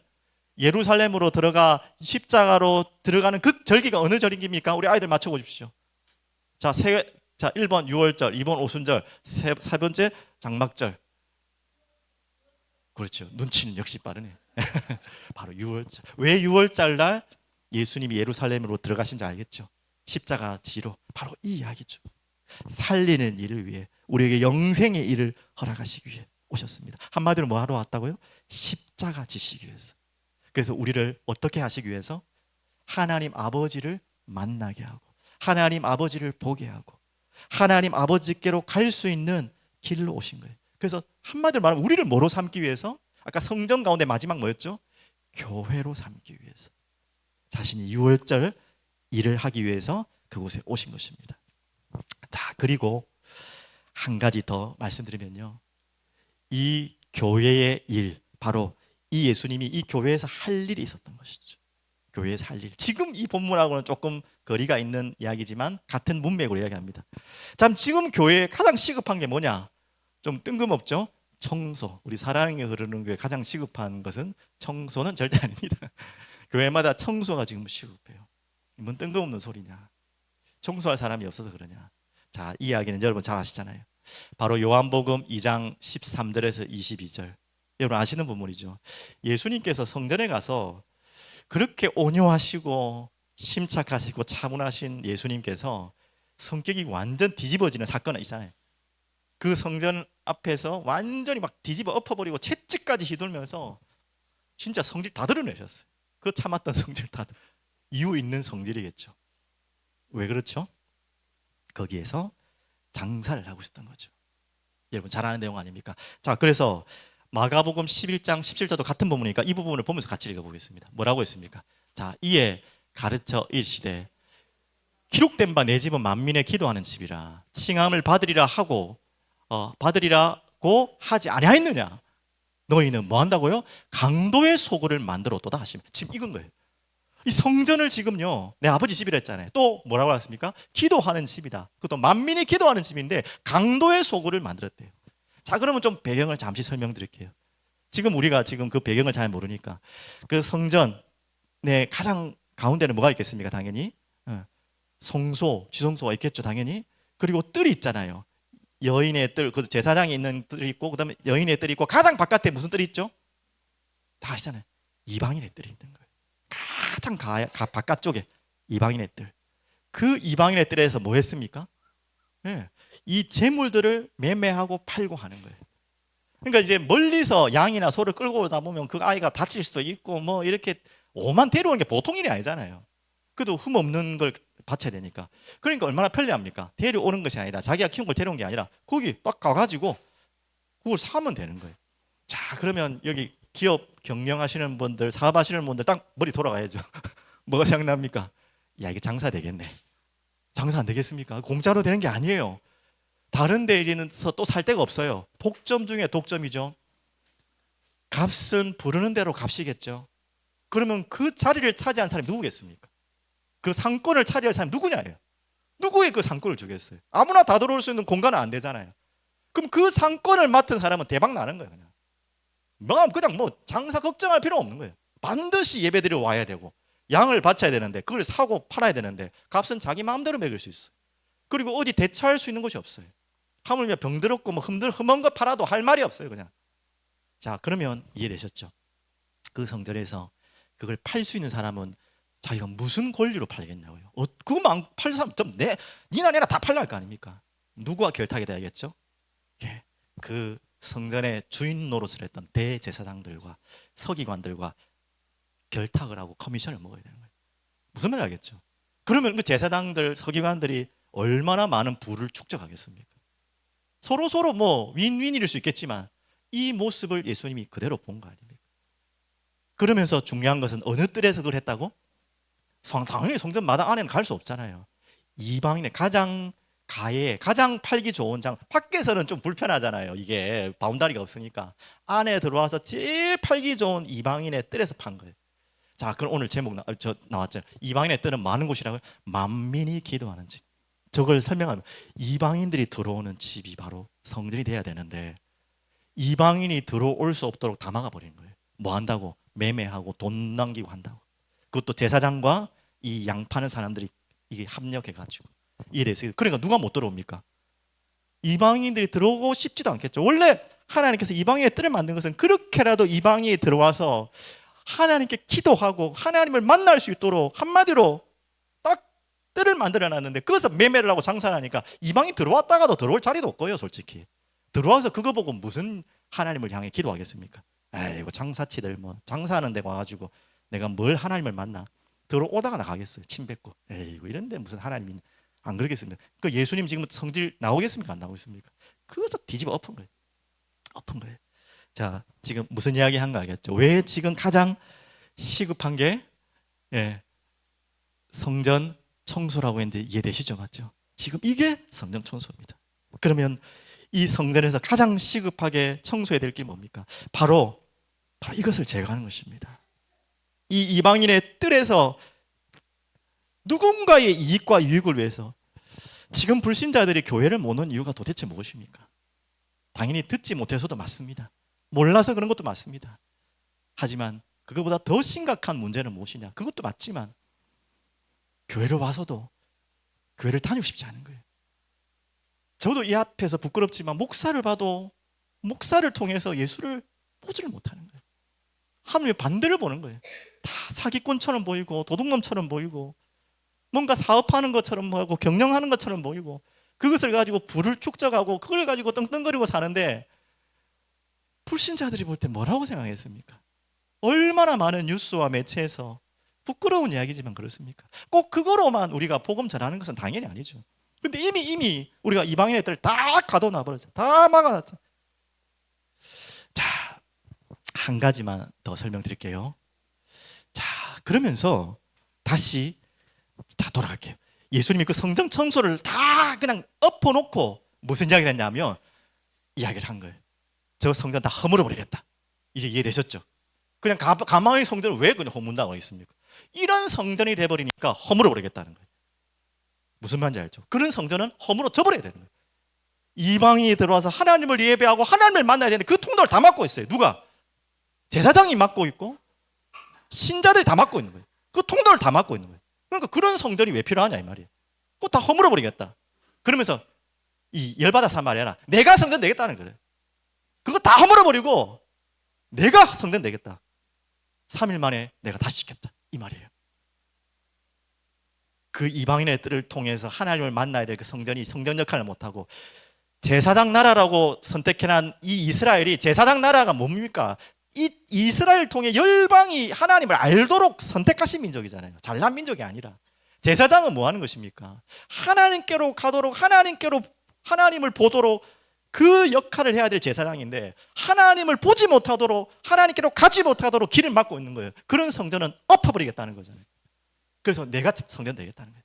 예루살렘으로 들어가 십자가로 들어가는 그 절기가 어느 절기입니까? 우리 아이들 맞춰보십시오. 자, 1번 유월절, 2번 오순절, 세 번째 장막절. 그렇죠. 눈치는 역시 빠르네. 바로 유월절. 왜 유월절 날 예수님이 예루살렘으로 들어가신 줄 알겠죠? 십자가 지로. 바로 이 이야기죠. 살리는 일을 위해, 우리에게 영생의 일을 허락하시기 위해 오셨습니다. 한마디로 뭐 하러 왔다고요? 십자가 지시기 위해서. 그래서 우리를 어떻게 하시기 위해서? 하나님 아버지를 만나게 하고 하나님 아버지를 보게 하고 하나님 아버지께로 갈 수 있는 길로 오신 거예요. 그래서 한마디로 말하면 우리를 뭐로 삼기 위해서? 아까 성전 가운데 마지막 뭐였죠? 교회로 삼기 위해서. 자신이 유월절 일을 하기 위해서 그곳에 오신 것입니다. 자, 그리고 한 가지 더 말씀드리면요, 이 교회의 일, 바로 이 예수님이 이 교회에서 할 일이 있었던 것이죠. 교회에서 할 일. 지금 이 본문하고는 조금 거리가 있는 이야기지만 같은 문맥으로 이야기합니다. 참, 지금 교회에 가장 시급한 게 뭐냐? 좀 뜬금없죠? 청소. 우리 사랑이 흐르는 교회 가장 시급한 것은 청소는 절대 아닙니다. 교회마다 청소가 지금 시급해요. 뭔 뜬금없는 소리냐? 청소할 사람이 없어서 그러냐? 자, 이 이야기는 여러분 잘 아시잖아요. 바로 요한복음 2장 13절에서 22절. 여러분 아시는 부분이죠. 예수님께서 성전에 가서 그렇게 온유하시고 침착하시고 차분하신 예수님께서 성격이 완전 뒤집어지는 사건이 있잖아요. 그 성전 앞에서 완전히 막 뒤집어 엎어버리고 채찍까지 휘둘면서 진짜 성질 다 드러내셨어요. 그 참았던 성질 다 이유 있는 성질이겠죠. 왜 그렇죠? 거기에서 장사를 하고 있었던 거죠. 여러분 잘 아는 내용 아닙니까? 자, 그래서 마가복음 11장 17절도 같은 부분이니까 이 부분을 보면서 같이 읽어보겠습니다. 뭐라고 했습니까? 자, 이에 가르쳐 이르시되 기록된 바 내 집은 만민의 기도하는 집이라 칭함을 받으리라 하고 받으리라고 하지 아니하였느냐? 너희는 뭐 한다고요? 강도의 소굴을 만들었도다 하시면 지금 이건 거예요. 이 성전을 지금요, 내 아버지 집이라 했잖아요. 또 뭐라고 했습니까? 기도하는 집이다. 그것도 만민이 기도하는 집인데 강도의 소굴을 만들었대요. 자, 그러면 좀 배경을 잠시 설명드릴게요. 지금 우리가 지금 그 배경을 잘 모르니까 그 성전의 가장 가운데는 뭐가 있겠습니까? 당연히 성소, 지성소가 있겠죠, 당연히. 그리고 뜰이 있잖아요. 여인의 뜰, 그 제사장이 있는 뜰이 있고, 그다음에 여인의 뜰이 있고, 가장 바깥에 무슨 뜰이 있죠? 다 아시잖아요. 이방인의 뜰이 있는 거예요. 가장 바깥쪽에 이방인의 뜰. 그 이방인의 뜰에서 뭐 했습니까? 이 재물들을 매매하고 팔고 하는 거예요. 그러니까 이제 멀리서 양이나 소를 끌고 오다 보면 그 아이가 다칠 수도 있고 뭐 이렇게 오만 데려오는 게 보통 일이 아니잖아요. 그래도 흠 없는 걸 바쳐야 되니까. 그러니까 얼마나 편리합니까? 데려오는 것이 아니라 자기가 키운 걸 데려온 게 아니라 거기 딱 가가지고 그걸 사면 되는 거예요. 자, 그러면 여기 기업 경영하시는 분들, 사업하시는 분들 딱 머리 돌아가야죠. 뭐가 생각납니까? 야, 이게 장사 되겠네. 장사 안 되겠습니까? 공짜로 되는 게 아니에요. 다른 데에서 또 살 데가 없어요. 독점 중에 독점이죠. 값은 부르는 대로 값이겠죠. 그러면 그 자리를 차지한 사람이 누구겠습니까? 그 상권을 차지할 사람이 누구냐예요. 누구의 그 상권을 주겠어요? 아무나 다 들어올 수 있는 공간은 안 되잖아요. 그럼 그 상권을 맡은 사람은 대박 나는 거예요. 그냥 뭐 장사 걱정할 필요 없는 거예요. 반드시 예배드려 와야 되고 양을 바쳐야 되는데 그걸 사고 팔아야 되는데 값은 자기 마음대로 매길 수 있어요. 그리고 어디 대처할 수 있는 곳이 없어요. 하물며 병들었고 뭐 흠한 거 팔아도 할 말이 없어요, 그냥. 자, 그러면 이해되셨죠? 그 성전에서 그걸 팔 수 있는 사람은 자기가 무슨 권리로 팔겠냐고요. 그거만 팔 사람 좀 니나 내나 다 팔려 할 거 아닙니까? 누구와 결탁이 돼야겠죠? 예, 그 성전의 주인 노릇을 했던 대제사장들과 서기관들과 결탁을 하고 커미션을 먹어야 되는 거예요. 무슨 말인지 알겠죠? 그러면 그 제사장들, 서기관들이 얼마나 많은 부를 축적하겠습니까? 서로 뭐 윈윈일 수 있겠지만 이 모습을 예수님이 그대로 본 거 아닙니까? 그러면서 중요한 것은 어느 뜰에서 그걸 했다고? 당연히 성전 마당 안에는 갈 수 없잖아요. 이방인의 가장 팔기 좋은 장, 밖에서는 좀 불편하잖아요. 이게 바운다리가 없으니까. 안에 들어와서 제일 팔기 좋은 이방인의 뜰에서 판 거예요. 자, 그럼 오늘 제목 나왔죠. 이방인의 뜰은 많은 곳이라고요? 만민이 기도하는 집. 저걸 설명하면 이방인들이 들어오는 집이 바로 성전이 돼야 되는데 이방인이 들어올 수 없도록 다 막아버리는 거예요. 뭐 한다고? 매매하고 돈 남기고 한다고. 그것도 제사장과 이 양 파는 사람들이 이게 합력해가지고 이래서 그러니까 누가 못 들어옵니까? 이방인들이 들어오고 싶지도 않겠죠. 원래 하나님께서 이방인의 뜰을 만든 것은 그렇게라도 이방인이 들어와서 하나님께 기도하고 하나님을 만날 수 있도록 한마디로 딱 뜰을 만들어놨는데 그것을 매매를 하고 장사를 하니까 이방인이 들어왔다가도 들어올 자리도 없고요. 솔직히 들어와서 그거 보고 무슨 하나님을 향해 기도하겠습니까? 아이고 장사치들 뭐 장사하는 데 와가지고 내가 뭘 하나님을 만나? 들어오다가 나가겠어요. 침 뱉고 에이고 이런데 무슨 하나님이 안 그러겠습니까? 그 예수님 지금 성질 나오겠습니까? 안 나오겠습니까? 그것을 뒤집어 엎은 거예요. 엎은 거예요. 자, 지금 무슨 이야기 한 거 알겠죠? 왜 지금 가장 시급한 게 성전 청소라고 했는데 이해되시죠? 맞죠? 지금 이게 성전 청소입니다. 그러면 이 성전에서 가장 시급하게 청소해야 될 게 뭡니까? 바로 이것을 제거하는 것입니다. 이 이방인의 뜰에서 누군가의 이익과 유익을 위해서 지금 불신자들이 교회를 못 오는 이유가 도대체 무엇입니까? 당연히 듣지 못해서도 맞습니다. 몰라서 그런 것도 맞습니다. 하지만 그것보다 더 심각한 문제는 무엇이냐? 그것도 맞지만 교회를 와서도 교회를 다니고 싶지 않은 거예요. 저도 이 앞에서 부끄럽지만 목사를 봐도 목사를 통해서 예수를 보지를 못하는 거예요. 하물며 반대를 보는 거예요. 다 사기꾼처럼 보이고 도둑놈처럼 보이고 뭔가 사업하는 것처럼 보이고 경영하는 것처럼 보이고 그것을 가지고 부를 축적하고 그걸 가지고 떵떵거리고 사는데 불신자들이 볼 때 뭐라고 생각했습니까? 얼마나 많은 뉴스와 매체에서 부끄러운 이야기지만 그렇습니까? 꼭 그거로만 우리가 복음 전하는 것은 당연히 아니죠. 근데 이미 우리가 이방인의 뜰 다 가둬놔버렸죠. 다 막아놨죠. 자, 한 가지만 더 설명드릴게요. 자, 그러면서 다시 돌아갈게요. 예수님이 그 성전 청소를 다 그냥 엎어놓고 무슨 이야기를 했냐면 이야기를 한 거예요. 저 성전 다 허물어 버리겠다. 이제 이해되셨죠? 그냥 가망의 성전을 왜 그냥 허문다고 했습니까? 이런 성전이 돼버리니까 허물어 버리겠다는 거예요. 무슨 말인지 알죠? 그런 성전은 허물어져 버려야 되는 거예요. 이방인이 들어와서 하나님을 예배하고 하나님을 만나야 되는데 그 통로를 다 막고 있어요. 누가? 제사장이 막고 있고 신자들이 다 막고 있는 거예요. 그 통로를 다 막고 있는 거예요. 그러니까 그런 성전이 왜 필요하냐 이 말이에요. 그거 다 허물어 버리겠다. 그러면서 이 열받아 사마리아라, 내가 성전 되겠다는 거예요. 그거 다 허물어 버리고 내가 성전 되겠다. 3일 만에 내가 다시 짓겠다 이 말이에요. 그 이방인의 뜰을 통해서 하나님을 만나야 될 그 성전이 성전 역할을 못하고 제사장 나라라고 선택해난 이 이스라엘이, 제사장 나라가 뭡니까? 이 이스라엘 통해 열방이 하나님을 알도록 선택하신 민족이잖아요. 잘난 민족이 아니라. 제사장은 뭐 하는 것입니까? 하나님께로 가도록, 하나님을 보도록 그 역할을 해야 될 제사장인데 하나님을 보지 못하도록, 하나님께로 가지 못하도록 길을 막고 있는 거예요. 그런 성전은 엎어버리겠다는 거잖아요. 그래서 내가 성전 되겠다는 거예요.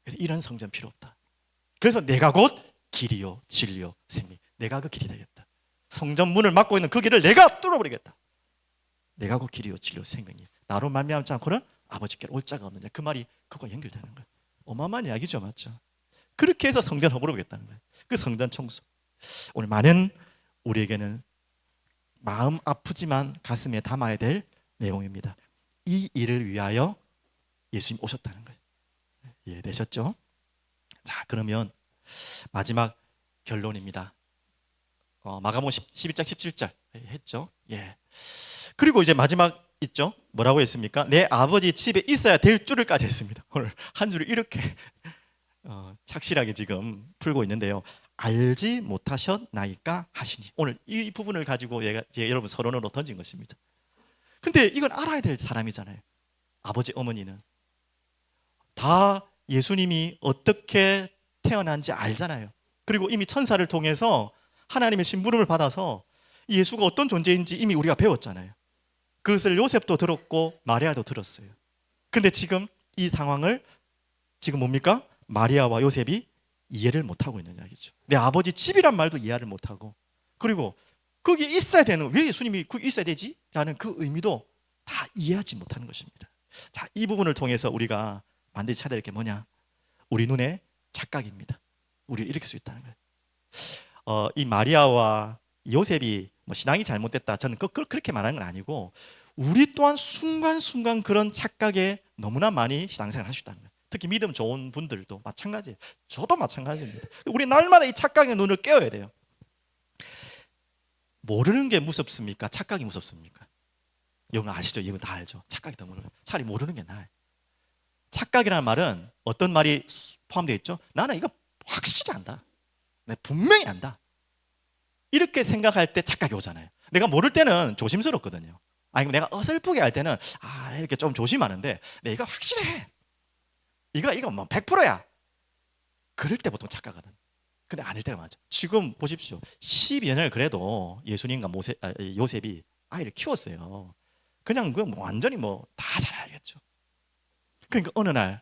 그래서 이런 성전 필요 없다. 그래서 내가 곧 길이요 진리요 생명, 내가 그 길이 되겠다. 성전 문을 막고 있는 그 길을 내가 뚫어버리겠다. 내가 곧 길이요 진리요 생명이에요. 나로 말미암지 않고는 아버지께로 올 자가 없느냐. 그 말이 그거 연결되는 거예요. 어마어마한 이야기죠, 맞죠? 그렇게 해서 성전 허물어보겠다는 거예요. 그 성전 청소. 오늘 많은 우리에게는 마음 아프지만 가슴에 담아야 될 내용입니다. 이 일을 위하여 예수님 오셨다는 거예요. 이해되셨죠? 자, 그러면 마지막 결론입니다. 마가복음 11장 17절 했죠. 예. 그리고 이제 마지막 있죠. 뭐라고 했습니까? 내 아버지 집에 있어야 될 줄을까지 했습니다. 오늘 한 줄을 이렇게 착실하게 지금 풀고 있는데요. 알지 못하셨나이까 하시니. 오늘 이 부분을 가지고 여러분 서론으로 던진 것입니다. 근데 이건 알아야 될 사람이잖아요. 아버지, 어머니는 다 예수님이 어떻게 태어난지 알잖아요. 그리고 이미 천사를 통해서 하나님의 심부름을 받아서 예수가 어떤 존재인지 이미 우리가 배웠잖아요. 그것을 요셉도 들었고 마리아도 들었어요. 근데 지금 이 상황을 지금 뭡니까? 마리아와 요셉이 이해를 못하고 있는 이야기죠. 내 아버지 집이란 말도 이해를 못하고, 그리고 거기 있어야 되는, 왜 예수님이 거기 있어야 되지? 라는 그 의미도 다 이해하지 못하는 것입니다. 자, 이 부분을 통해서 우리가 반드시 찾아야 될 게 뭐냐? 우리 눈의 착각입니다. 우리를 일으킬 수 있다는 거예요. 이 마리아와 요셉이 뭐 신앙이 잘못됐다, 저는 그렇게 말하는 건 아니고, 우리 또한 순간순간 그런 착각에 너무나 많이 신앙생활을 할 수 있다는 거예요. 특히 믿음 좋은 분들도 마찬가지예요. 저도 마찬가지입니다. 우리 날마다 이 착각의 눈을 깨워야 돼요. 모르는 게 무섭습니까? 착각이 무섭습니까? 이건 아시죠? 이건 다 알죠? 착각이 더 무서워요. 차라리 모르는 게 나아요. 착각이라는 말은 어떤 말이 포함되어 있죠? 나는 이거 확실히 안다, 내가 분명히 안다, 이렇게 생각할 때 착각이 오잖아요. 내가 모를 때는 조심스럽거든요. 아니면 내가 어설프게 할 때는 이렇게 좀 조심하는데, 내가 확실해, 이거 뭐 100%야, 그럴 때 보통 착각하거든. 근데 아닐 때가 많죠. 지금 보십시오. 12년을 그래도 예수님과 요셉이 아이를 키웠어요. 그냥 그 완전히 다 잘 알겠죠. 그러니까 어느 날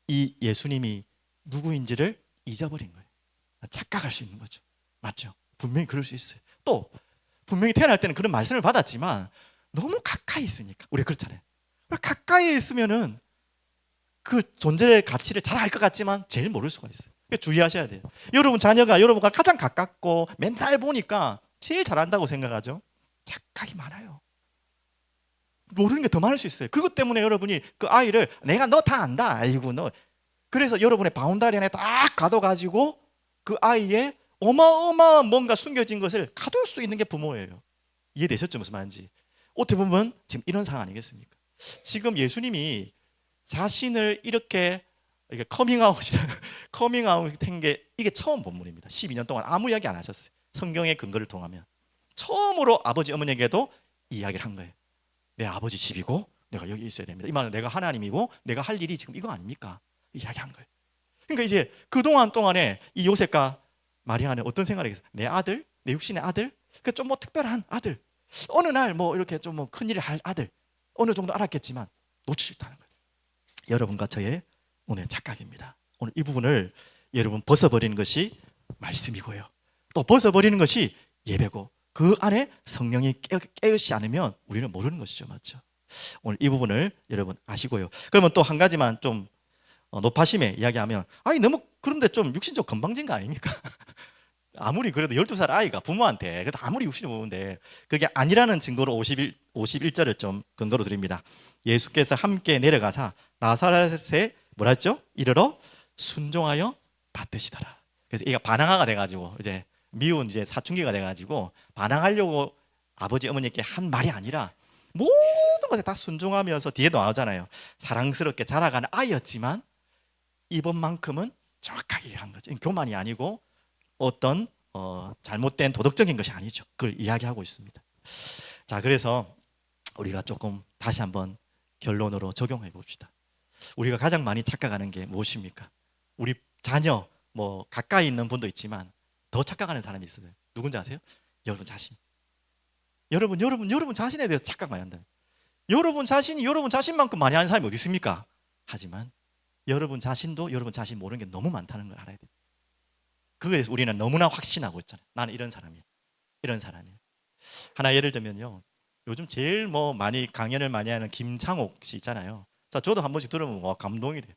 이 예수님이 누구인지를 잊어버린 거예요. 착각할 수 있는 거죠. 맞죠? 분명히 그럴 수 있어요. 또 분명히 태어날 때는 그런 말씀을 받았지만 너무 가까이 있으니까, 우리가 그렇잖아요. 가까이 있으면은 그 존재의 가치를 잘 알 것 같지만 제일 모를 수가 있어요. 그러니까 주의하셔야 돼요. 여러분 자녀가 여러분과 가장 가깝고 맨날 보니까 제일 잘한다고 생각하죠. 착각이 많아요. 모르는 게 더 많을 수 있어요. 그것 때문에 여러분이 그 아이를 내가 너 다 안다, 아이고 너, 그래서 여러분의 바운다리 안에 딱 가둬가지고 그 아이의 어마어마한 뭔가 숨겨진 것을 가둘 수 있는 게 부모예요. 이해되셨죠? 무슨 말인지. 어떻게 보면 지금 이런 상황 아니겠습니까? 지금 예수님이 자신을 이렇게 커밍아웃한 게 이게 처음 본문입니다. 12년 동안 아무 이야기 안 하셨어요. 성경의 근거를 통하면 처음으로 아버지 어머니에게도 이야기를 한 거예요. 내 아버지 집이고 내가 여기 있어야 됩니다. 이 말은 내가 하나님이고 내가 할 일이 지금 이거 아닙니까? 이야기한 거예요. 그러니까 이제 그동안 동안에 이 요셉과 마리아는 어떤 생각을 했어요? 내 아들, 내 육신의 아들, 그러니까 좀 특별한 아들, 어느 날 이렇게 좀 큰일을 할 아들, 어느 정도 알았겠지만 놓칠 수 있다는 거예요. 여러분과 저의 오늘 착각입니다. 오늘 이 부분을 여러분 벗어버리는 것이 말씀이고요. 또 벗어버리는 것이 예배고 그 안에 성령이 깨우치지 않으면 우리는 모르는 것이죠. 맞죠? 오늘 이 부분을 여러분 아시고요. 그러면 또 한 가지만 좀 높아심에 이야기하면 아니 너무 그런데 좀 육신적 건방진 거 아닙니까? 아무리 그래도 12살 아이가 부모한테 그래도 아무리 육신이 보는데 그게 아니라는 증거로 51절을 좀 근거로 드립니다. 예수께서 함께 내려가사 나사렛에 뭐라 했죠? 이르러 순종하여 받으시더라. 그래서 얘가 반항아가 돼가지고 이제 미운 이제 사춘기가 돼가지고 반항하려고 아버지 어머니께 한 말이 아니라 모든 것에 다 순종하면서 뒤에도 나오잖아요. 사랑스럽게 자라가는 아이였지만 이번만큼은 정확하게 한 거죠. 교만이 아니고 어떤 잘못된 도덕적인 것이 아니죠. 그걸 이야기하고 있습니다. 자, 그래서 우리가 조금 다시 한번 결론으로 적용해 봅시다. 우리가 가장 많이 착각하는 게 무엇입니까? 우리 자녀, 뭐 가까이 있는 분도 있지만 더 착각하는 사람이 있어요. 누군지 아세요? 여러분 자신. 여러분 자신에 대해서 착각 많이 한다. 여러분 자신이 여러분 자신만큼 많이 하는 사람이 어디 있습니까? 하지만 여러분 자신도 여러분 자신 모르는 게 너무 많다는 걸 알아야 돼요. 그거에 대해서 우리는 너무나 확신하고 있잖아요. 나는 이런 사람이야. 이런 사람이야. 하나 예를 들면요. 요즘 제일 뭐 많이 강연을 많이 하는 김창옥 씨 있잖아요. 자, 저도 한 번씩 들으면 와, 감동이 돼요.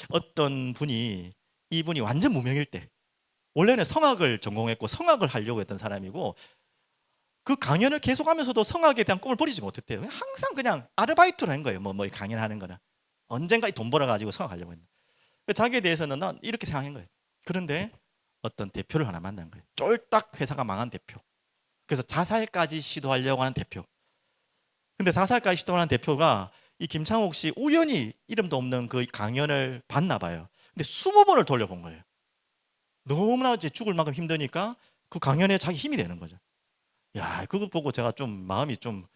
어떤 분이 이분이 완전 무명일 때 원래는 성악을 전공했고 성악을 하려고 했던 사람이고 그 강연을 계속하면서도 성악에 대한 꿈을 버리지 못했대요. 항상 그냥 아르바이트로 한 거예요. 뭐 강연하는 거는 언젠가 돈 벌어가지고 성악하려고 했는데 자기에 대해서는 난 이렇게 생각한 거예요. 그런데 어떤 대표를 하나 만난 거예요. 쫄딱 회사가 망한 대표. 그래서 자살까지 시도하려고 하는 대표. 근데 자살까지 시도하는 대표가 이 김창옥 씨 우연히 이름도 없는 그 강연을 봤나 봐요. 근데 20번을 돌려본 거예요. 너무나 이제 죽을 만큼 힘드니까 그 강연에 자기 힘이 되는 거죠. 야, 그거 보고 제가 좀 마음이 좀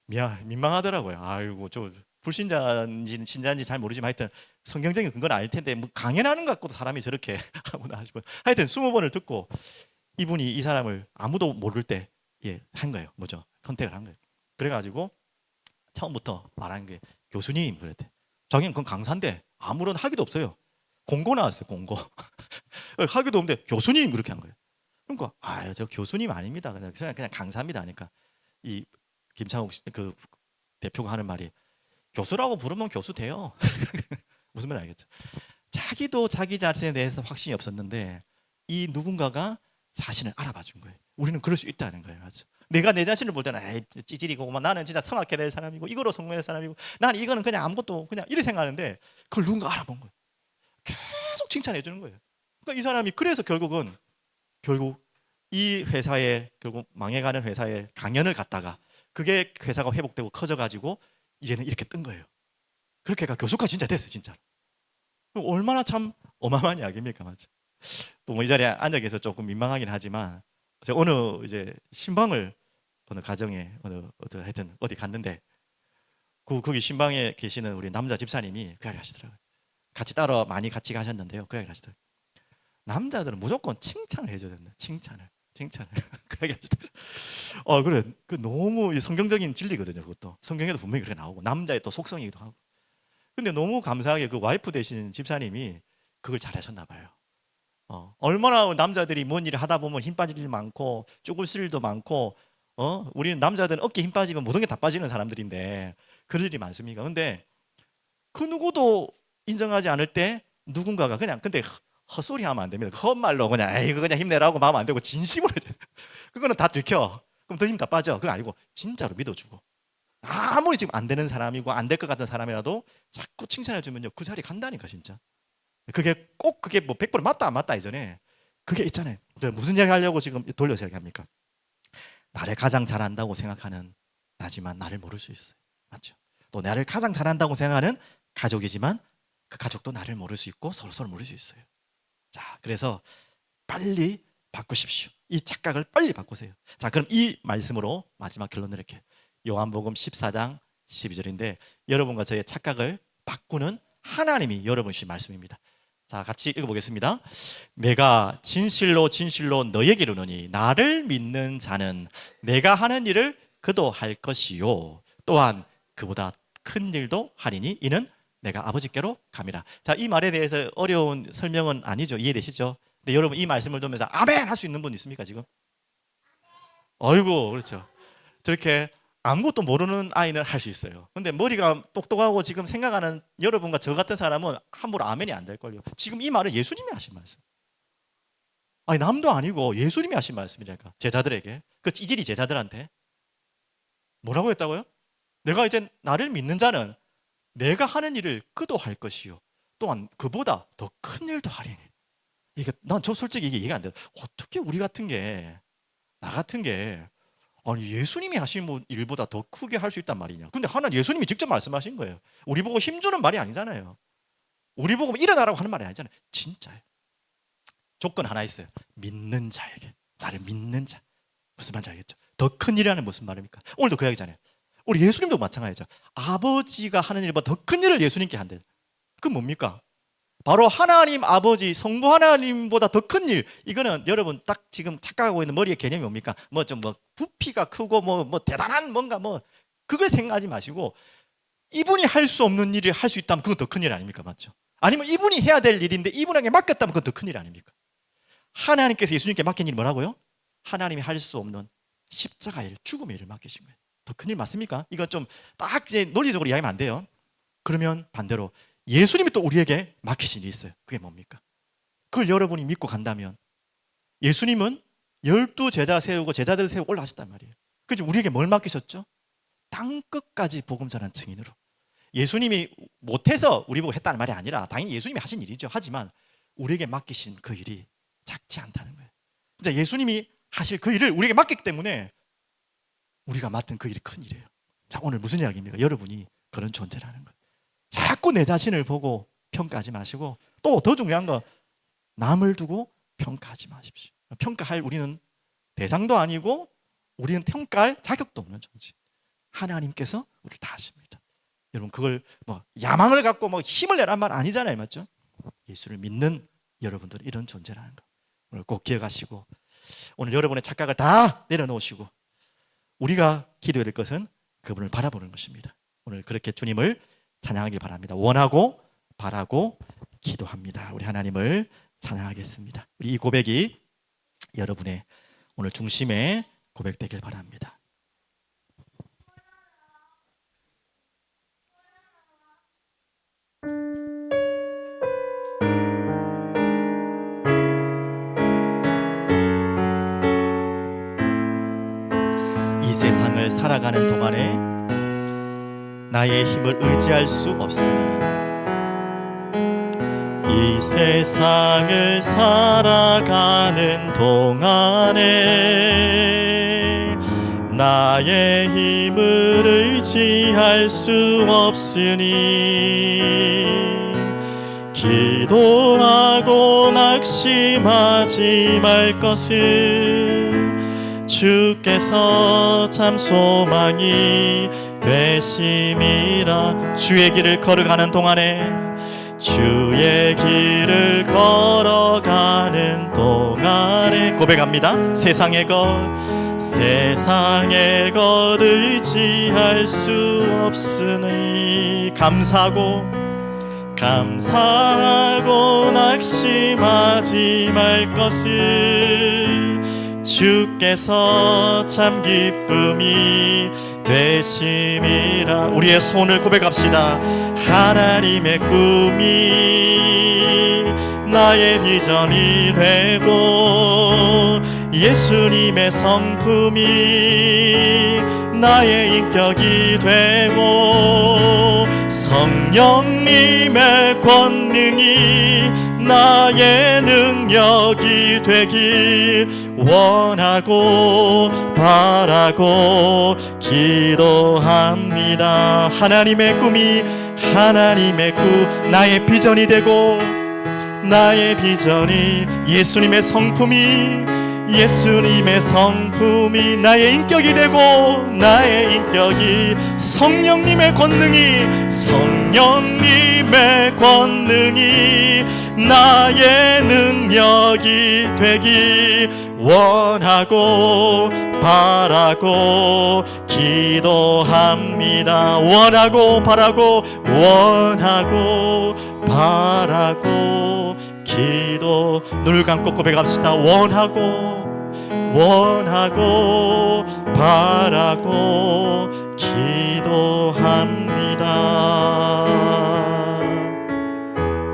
민망하더라고요. 아이고, 저 불신자인지 신자인지 잘 모르지만 하여튼 성경적인 근거는 알 텐데 뭐 강연하는 것 갖고도 사람이 저렇게 하구나 싶어요. 하여튼 20번을 듣고 이분이 이 사람을 아무도 모를 때 한 거예요. 뭐죠? 컨택을 한 거예요. 그래가지고 처음부터 말한 게 교수님 그랬대. 자기는 그건 강사인데 아무런 학위도 없어요. 공고 나왔어요. 공고. 학위도 없는데 교수님 그렇게 한 거예요. 그러니까 저 교수님 아닙니다. 그냥 강사입니다. 하니까 이 김창욱 그 대표가 하는 말이 교수라고 부르면 교수 돼요. 무슨 말인지 알겠죠? 자기도 자기 자신에 대해서 확신이 없었는데 이 누군가가 자신을 알아봐 준 거예요. 우리는 그럴 수 있다는 거예요. 맞죠? 내가 내 자신을 볼 때는 에이, 찌질이고 나는 진짜 성악해야 될 사람이고 이거로 성공할 사람이고 난 이거는 그냥 아무것도 그냥 이렇게 생각하는데 그걸 누군가 알아본 거예요. 계속 칭찬해 주는 거예요. 그러니까 이 사람이 그래서 결국 이 회사에 결국 망해가는 회사에 강연을 갔다가 그게 회사가 회복되고 커져가지고 이제는 이렇게 뜬 거예요. 그렇게 교수가 진짜 됐어요, 진짜로. 얼마나 참 어마어마한 이야기입니까, 맞죠? 또 뭐 이 자리에 앉아 계서 조금 민망하긴 하지만 제가 어느 이제 신방을 어느 가정에 하여튼 어디 갔는데 거기 신방에 계시는 우리 남자 집사님이 그 이야기 하시더라고요. 같이 따로 많이 같이 가셨는데요, 그 이야기 하시더라고요. 남자들은 무조건 칭찬을 해줘야 된다. 칭찬을. 그 이야기 하시더라고요. 그래, 그 너무 성경적인 진리거든요. 그것도 성경에도 분명히 그렇게 나오고 남자의 또 속성이기도 하고. 근데 너무 감사하게 그 와이프 되신 집사님이 그걸 잘하셨나 봐요. 얼마나 남자들이 뭔 일을 하다 보면 힘 빠질 일 많고 쪼글 쓸 일도 많고 우리는 남자들은 어깨 힘 빠지면 모든 게 다 빠지는 사람들인데 그럴 일이 많습니까? 근데 그 누구도 인정하지 않을 때 누군가가 그냥 근데 헛소리 하면 안 됩니다. 헛말로 그냥 에이 그냥 힘내라고 마음 안 되고 진심으로 그거는 다 들켜. 그럼 더 힘 다 빠져. 그거 아니고 진짜로 믿어주고 아무리 지금 안 되는 사람이고 안 될 것 같은 사람이라도 자꾸 칭찬해주면요 그 자리 간다니까 진짜. 그게 꼭 그게 뭐 100% 맞다 안 맞다 이전에 그게 있잖아요. 무슨 이야기 하려고 지금 돌려서 얘기합니까? 나를 가장 잘한다고 생각하는 나지만 나를 모를 수 있어요. 맞죠? 또 나를 가장 잘한다고 생각하는 가족이지만 그 가족도 나를 모를 수 있고 서로 모를 수 있어요. 자, 그래서 빨리 바꾸십시오. 이 착각을 빨리 바꾸세요. 자, 그럼 이 말씀으로 마지막 결론을 이렇게 요한복음 14장 12절인데 여러분과 저의 착각을 바꾸는 하나님이 여러분 주신 말씀입니다. 자, 같이 읽어보겠습니다. 내가 진실로 너에게 이르노니 나를 믿는 자는 내가 하는 일을 그도 할 것이요 또한 그보다 큰 일도 하리니 이는 내가 아버지께로 감이라. 자, 이 말에 대해서 어려운 설명은 아니죠. 이해되시죠? 근데 여러분 이 말씀을 듣면서 아멘 할 수 있는 분 있습니까 지금? 어이구, 그렇죠. 저렇게 아무것도 모르는 아이는 할 수 있어요. 근데 머리가 똑똑하고 지금 생각하는 여러분과 저 같은 사람은 함부로 아멘이 안 될걸요. 지금 이 말은 예수님이 하신 말씀. 아니 남도 아니고 예수님이 하신 말씀이라니까. 제자들에게, 그 찌질이 제자들한테 뭐라고 했다고요? 내가 이제 나를 믿는 자는 내가 하는 일을 그도 할 것이요 또한 그보다 더 큰 일도 하리니. 이게 난 저 솔직히 이게 이해가 안 돼. 어떻게 우리 같은 게, 나 같은 게 아니 예수님이 하신 일보다 더 크게 할 수 있단 말이냐. 근데 하나는 예수님이 직접 말씀하신 거예요. 우리 보고 힘주는 말이 아니잖아요. 우리 보고 일어나라고 하는 말이 아니잖아요. 진짜예요. 조건 하나 있어요. 믿는 자에게. 나를 믿는 자. 무슨 말인지 알겠죠? 더 큰 일이라는 무슨 말입니까? 오늘도 그 이야기잖아요. 우리 예수님도 마찬가지죠. 아버지가 하는 일보다 더 큰 일을 예수님께 한대. 그 뭡니까? 바로 하나님 아버지 성부 하나님보다 더 큰 일. 이거는 여러분 딱 지금 착각하고 있는 머리의 개념이 뭡니까? 뭐 좀 부피가 크고 뭐 대단한 뭔가 그걸 생각하지 마시고, 이분이 할 수 없는 일을 할 수 있다면 그건 더 큰 일 아닙니까? 맞죠? 아니면 이분이 해야 될 일인데 이분에게 맡겼다면 그건 더 큰 일 아닙니까? 하나님께서 예수님께 맡긴 일이 뭐라고요? 하나님이 할 수 없는 십자가 일, 죽음의 일을 맡기신 거예요. 더 큰 일 맞습니까? 이건 좀 딱 이제 논리적으로 이야기하면 안 돼요. 그러면 반대로 예수님이 또 우리에게 맡기신 일이 있어요. 그게 뭡니까? 그걸 여러분이 믿고 간다면, 예수님은 12제자 세우고 제자들 세우고 올라가셨단 말이에요. 그래서 우리에게 뭘 맡기셨죠? 땅끝까지 복음 전한 증인으로. 예수님이 못해서 우리 보고 했다는 말이 아니라 당연히 예수님이 하신 일이죠. 하지만 우리에게 맡기신 그 일이 작지 않다는 거예요. 진짜 예수님이 하실 그 일을 우리에게 맡겼기 때문에 우리가 맡은 그 일이 큰 일이에요. 자, 오늘 무슨 이야기입니까? 여러분이 그런 존재라는 거예요. 자꾸 내 자신을 보고 평가하지 마시고, 또 더 중요한 거, 남을 두고 평가하지 마십시오. 평가할 우리는 대상도 아니고 우리는 평가할 자격도 없는 존재. 하나님께서 우리를 다 아십니다. 여러분 그걸 야망을 갖고 힘을 내란 말 아니잖아요. 맞죠? 예수를 믿는 여러분들은 이런 존재라는 거 오늘 꼭 기억하시고, 오늘 여러분의 착각을 다 내려놓으시고 우리가 기도해야 될 것은 그분을 바라보는 것입니다. 오늘 그렇게 주님을 찬양하길 바랍니다. 원하고 바라고 기도합니다. 우리 하나님을 찬양하겠습니다. 우리 이 고백이 여러분의 오늘 중심의 고백되길 바랍니다. 이 세상을 살아가는 동안에 나의 힘을 의지할 수 없으니, 이 세상을 살아가는 동안에 나의 힘을 의지할 수 없으니 기도하고 낙심하지 말 것을 주께서 참 소망이 되심이라. 주의 길을 걸어가는 동안에, 주의 길을 걸어가는 동안에 고백합니다. 세상의 것 의지할 수 없으니 감사하고 낙심하지 말 것을 주께서 참 기쁨이 되심이라. 우리의 손을 고백합시다. 하나님의 꿈이 나의 비전이 되고, 예수님의 성품이 나의 인격이 되고, 성령님의 권능이 나의 능력이 되길 원하고 바라고 기도합니다. 하나님의 꿈이, 하나님의 꿈, 나의 비전이 되고, 나의 비전이 예수님의 성품이, 예수님의 성품이 나의 인격이 되고, 나의 인격이 성령님의 권능이, 성령님의 권능이 나의 능력이 되기 원하고 바라고 기도합니다. 원하고 바라고, 원하고 바라고 기도. 눈을 감고 고백합시다. 원하고 바라고 기도합니다.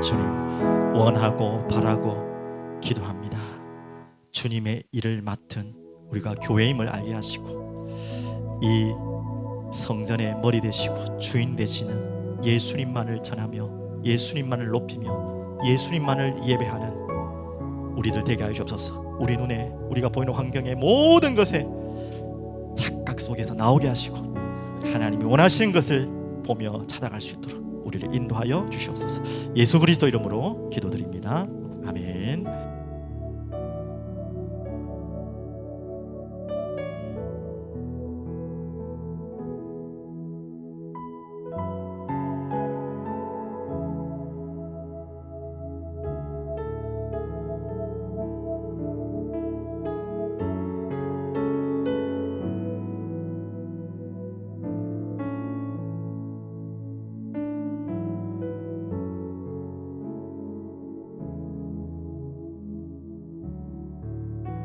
주님, 원하고 바라고 기도합니다. 주님의 일을 맡은 우리가 교회임을 알게 하시고 이 성전의 머리 되시고 주인 되시는 예수님만을 전하며 예수님만을 높이며 예수님만을 예배하는 우리들 되게 하여 주옵소서. 우리 눈에 우리가 보이는 환경의 모든 것에 착각 속에서 나오게 하시고 하나님이 원하시는 것을 보며 찾아갈 수 있도록 우리를 인도하여 주시옵소서. 예수 그리스도 이름으로 기도드립니다. 아멘.